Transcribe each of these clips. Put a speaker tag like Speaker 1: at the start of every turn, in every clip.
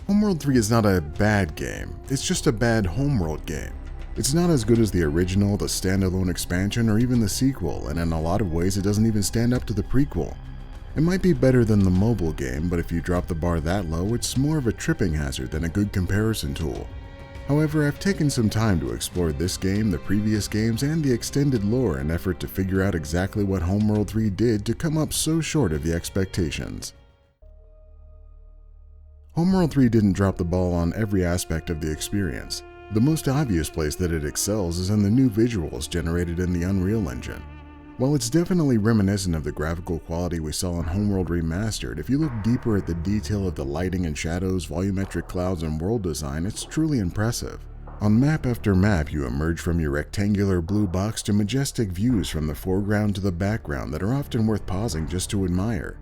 Speaker 1: Homeworld 3 is not a bad game, it's just a bad Homeworld game. It's not as good as the original, the standalone expansion, or even the sequel, and in a lot of ways it doesn't even stand up to the prequel. It might be better than the mobile game, but if you drop the bar that low, it's more of a tripping hazard than a good comparison tool. However, I've taken some time to explore this game, the previous games, and the extended lore in an effort to figure out exactly what Homeworld 3 did to come up so short of the expectations. Homeworld 3 didn't drop the ball on every aspect of the experience. The most obvious place that it excels is in the new visuals generated in the Unreal Engine. While it's definitely reminiscent of the graphical quality we saw in Homeworld Remastered, if you look deeper at the detail of the lighting and shadows, volumetric clouds, and world design, it's truly impressive. On map after map, you emerge from your rectangular blue box to majestic views from the foreground to the background that are often worth pausing just to admire.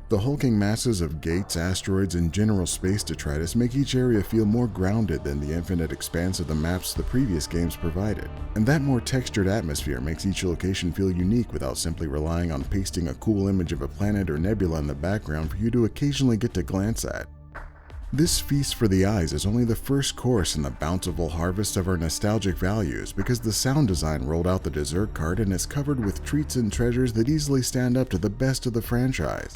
Speaker 1: The hulking masses of gates, asteroids, and general space detritus make each area feel more grounded than the infinite expanse of the maps the previous games provided, and that more textured atmosphere makes each location feel unique without simply relying on pasting a cool image of a planet or nebula in the background for you to occasionally get to glance at. This feast for the eyes is only the first course in the bountiful harvest of our nostalgic values because the sound design rolled out the dessert cart and is covered with treats and treasures that easily stand up to the best of the franchise.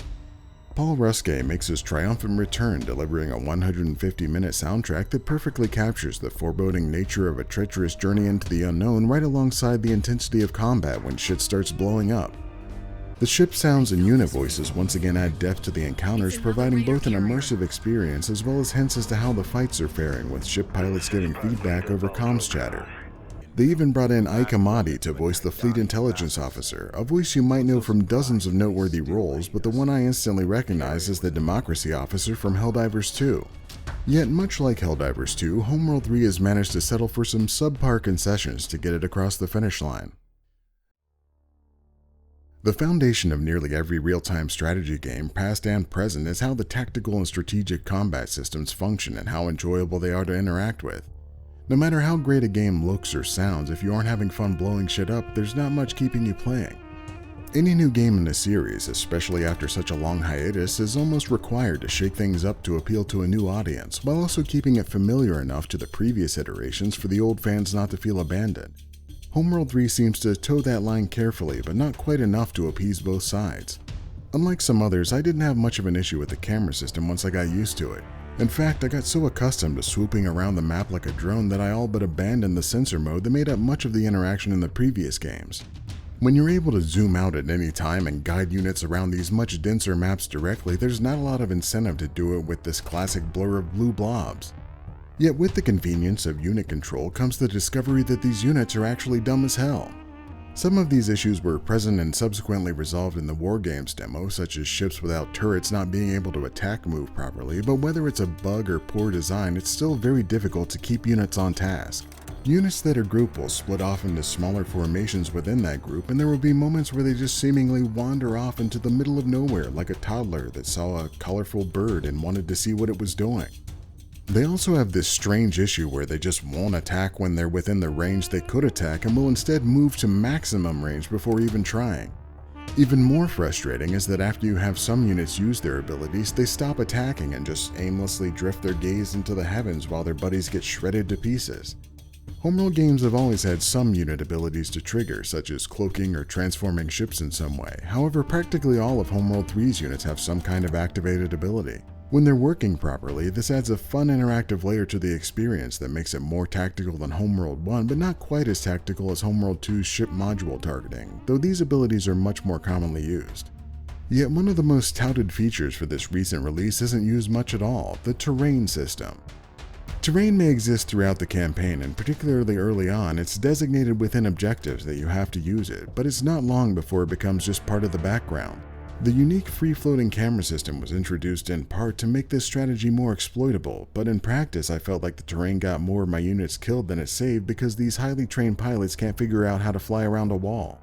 Speaker 1: Paul Ruskay makes his triumphant return, delivering a 150-minute soundtrack that perfectly captures the foreboding nature of a treacherous journey into the unknown right alongside the intensity of combat when shit starts blowing up. The ship sounds and unit voices once again add depth to the encounters, providing both an immersive experience as well as hints as to how the fights are faring, with ship pilots giving feedback over comms chatter. They even brought in Ike Amadi to voice the Fleet Intelligence Officer, a voice you might know from dozens of noteworthy roles, but the one I instantly recognized is the Democracy Officer from Helldivers 2. Yet much like Helldivers 2, Homeworld 3 has managed to settle for some subpar concessions to get it across the finish line. The foundation of nearly every real-time strategy game, past and present, is how the tactical and strategic combat systems function and how enjoyable they are to interact with. No matter how great a game looks or sounds, if you aren't having fun blowing shit up, there's not much keeping you playing. Any new game in the series, especially after such a long hiatus, is almost required to shake things up to appeal to a new audience, while also keeping it familiar enough to the previous iterations for the old fans not to feel abandoned. Homeworld 3 seems to toe that line carefully, but not quite enough to appease both sides. Unlike some others, I didn't have much of an issue with the camera system once I got used to it. In fact, I got so accustomed to swooping around the map like a drone that I all but abandoned the sensor mode that made up much of the interaction in the previous games. When you're able to zoom out at any time and guide units around these much denser maps directly, there's not a lot of incentive to do it with this classic blur of blue blobs. Yet with the convenience of unit control comes the discovery that these units are actually dumb as hell. Some of these issues were present and subsequently resolved in the War Games demo, such as ships without turrets not being able to attack move properly, but whether it's a bug or poor design, it's still very difficult to keep units on task. Units that are grouped will split off into smaller formations within that group, and there will be moments where they just seemingly wander off into the middle of nowhere like a toddler that saw a colorful bird and wanted to see what it was doing. They also have this strange issue where they just won't attack when they're within the range they could attack and will instead move to maximum range before even trying. Even more frustrating is that after you have some units use their abilities, they stop attacking and just aimlessly drift their gaze into the heavens while their buddies get shredded to pieces. Homeworld games have always had some unit abilities to trigger, such as cloaking or transforming ships in some way. However, practically all of Homeworld 3's units have some kind of activated ability. When they're working properly, this adds a fun interactive layer to the experience that makes it more tactical than Homeworld 1, but not quite as tactical as Homeworld 2's ship module targeting, though these abilities are much more commonly used. Yet one of the most touted features for this recent release isn't used much at all: the terrain system. Terrain may exist throughout the campaign, and particularly early on, it's designated within objectives that you have to use it, but it's not long before it becomes just part of the background. The unique free-floating camera system was introduced in part to make this strategy more exploitable, but in practice I felt like the terrain got more of my units killed than it saved because these highly trained pilots can't figure out how to fly around a wall.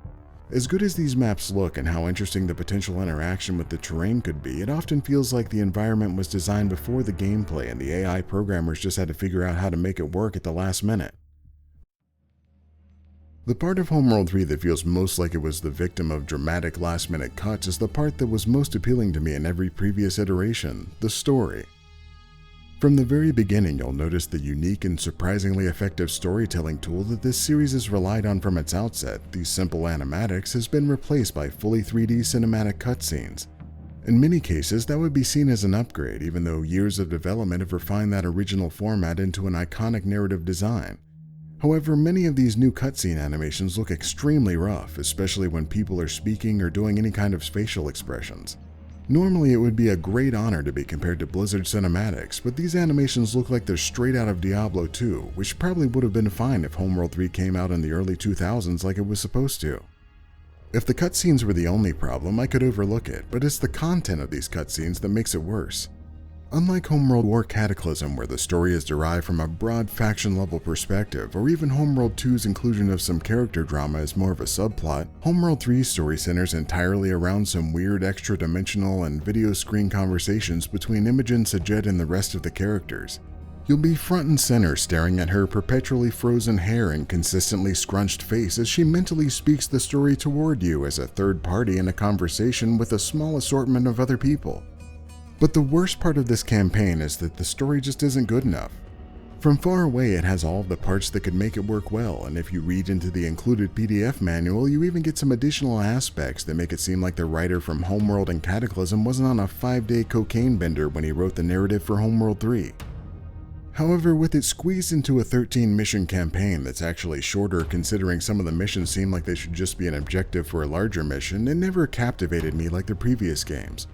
Speaker 1: As good as these maps look and how interesting the potential interaction with the terrain could be, it often feels like the environment was designed before the gameplay and the AI programmers just had to figure out how to make it work at the last minute. The part of Homeworld 3 that feels most like it was the victim of dramatic last-minute cuts is the part that was most appealing to me in every previous iteration: the story. From the very beginning, you'll notice the unique and surprisingly effective storytelling tool that this series has relied on from its outset. These simple animatics has been replaced by fully 3D cinematic cutscenes. In many cases, that would be seen as an upgrade, even though years of development have refined that original format into an iconic narrative design. However, many of these new cutscene animations look extremely rough, especially when people are speaking or doing any kind of facial expressions. Normally, it would be a great honor to be compared to Blizzard cinematics, but these animations look like they're straight out of Diablo 2, which probably would have been fine if Homeworld 3 came out in the early 2000s like it was supposed to. If the cutscenes were the only problem, I could overlook it, but it's the content of these cutscenes that makes it worse. Unlike Homeworld War Cataclysm, where the story is derived from a broad faction-level perspective, or even Homeworld 2's inclusion of some character drama as more of a subplot, Homeworld 3's story centers entirely around some weird extra-dimensional and video screen conversations between Imogen, Sajet, and the rest of the characters. You'll be front and center staring at her perpetually frozen hair and consistently scrunched face as she mentally speaks the story toward you as a third party in a conversation with a small assortment of other people. But the worst part of this campaign is that the story just isn't good enough. From far away, it has all of the parts that could make it work well, and if you read into the included PDF manual, you even get some additional aspects that make it seem like the writer from Homeworld and Cataclysm wasn't on a 5-day cocaine bender when he wrote the narrative for Homeworld 3. However, with it squeezed into a 13-mission campaign that's actually shorter considering some of the missions seem like they should just be an objective for a larger mission, it never captivated me like the previous games.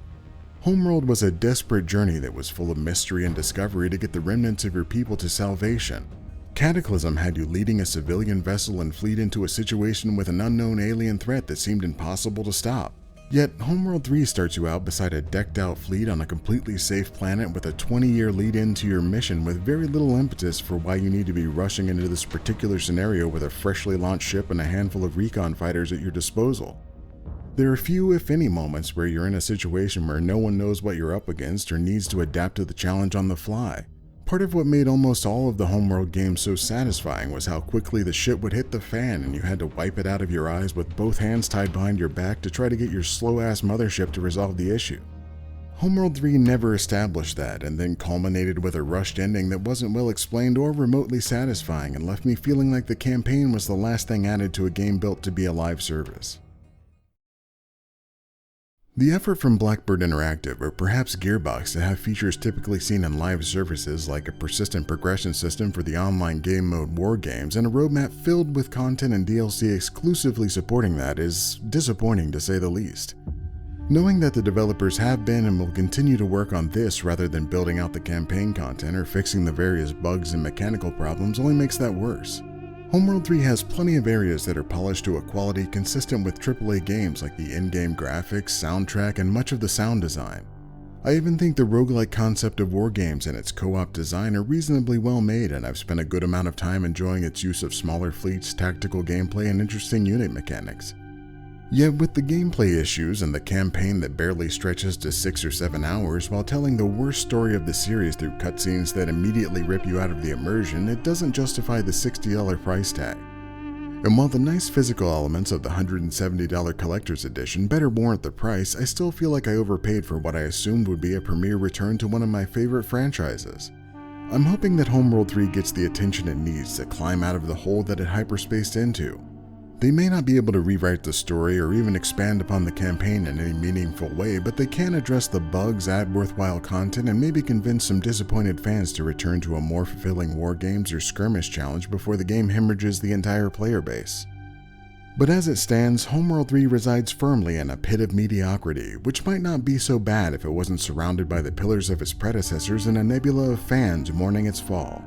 Speaker 1: Homeworld was a desperate journey that was full of mystery and discovery to get the remnants of your people to salvation. Cataclysm had you leading a civilian vessel and fleet into a situation with an unknown alien threat that seemed impossible to stop. Yet, Homeworld 3 starts you out beside a decked-out fleet on a completely safe planet with a 20-year lead-in to your mission with very little impetus for why you need to be rushing into this particular scenario with a freshly launched ship and a handful of recon fighters at your disposal. There are few, if any, moments where you're in a situation where no one knows what you're up against or needs to adapt to the challenge on the fly. Part of what made almost all of the Homeworld games so satisfying was how quickly the shit would hit the fan and you had to wipe it out of your eyes with both hands tied behind your back to try to get your slow-ass mothership to resolve the issue. Homeworld 3 never established that, and then culminated with a rushed ending that wasn't well explained or remotely satisfying and left me feeling like the campaign was the last thing added to a game built to be a live service. The effort from Blackbird Interactive, or perhaps Gearbox, to have features typically seen in live services like a persistent progression system for the online game mode war games and a roadmap filled with content and DLC exclusively supporting that is disappointing to say the least. Knowing that the developers have been and will continue to work on this rather than building out the campaign content or fixing the various bugs and mechanical problems only makes that worse. Homeworld 3 has plenty of areas that are polished to a quality consistent with AAA games like the in-game graphics, soundtrack, and much of the sound design. I even think the roguelike concept of war games and its co-op design are reasonably well made, and I've spent a good amount of time enjoying its use of smaller fleets, tactical gameplay, and interesting unit mechanics. Yet with the gameplay issues and the campaign that barely stretches to 6 or 7 hours while telling the worst story of the series through cutscenes that immediately rip you out of the immersion, it doesn't justify the $60 price tag. And while the nice physical elements of the $170 collector's edition better warrant the price, I still feel like I overpaid for what I assumed would be a premier return to one of my favorite franchises. I'm hoping that Homeworld 3 gets the attention it needs to climb out of the hole that it hyperspaced into. They may not be able to rewrite the story or even expand upon the campaign in any meaningful way, but they can address the bugs, add worthwhile content, and maybe convince some disappointed fans to return to a more fulfilling war games or skirmish challenge before the game hemorrhages the entire player base. But as it stands, Homeworld 3 resides firmly in a pit of mediocrity, which might not be so bad if it wasn't surrounded by the pillars of its predecessors in a nebula of fans mourning its fall.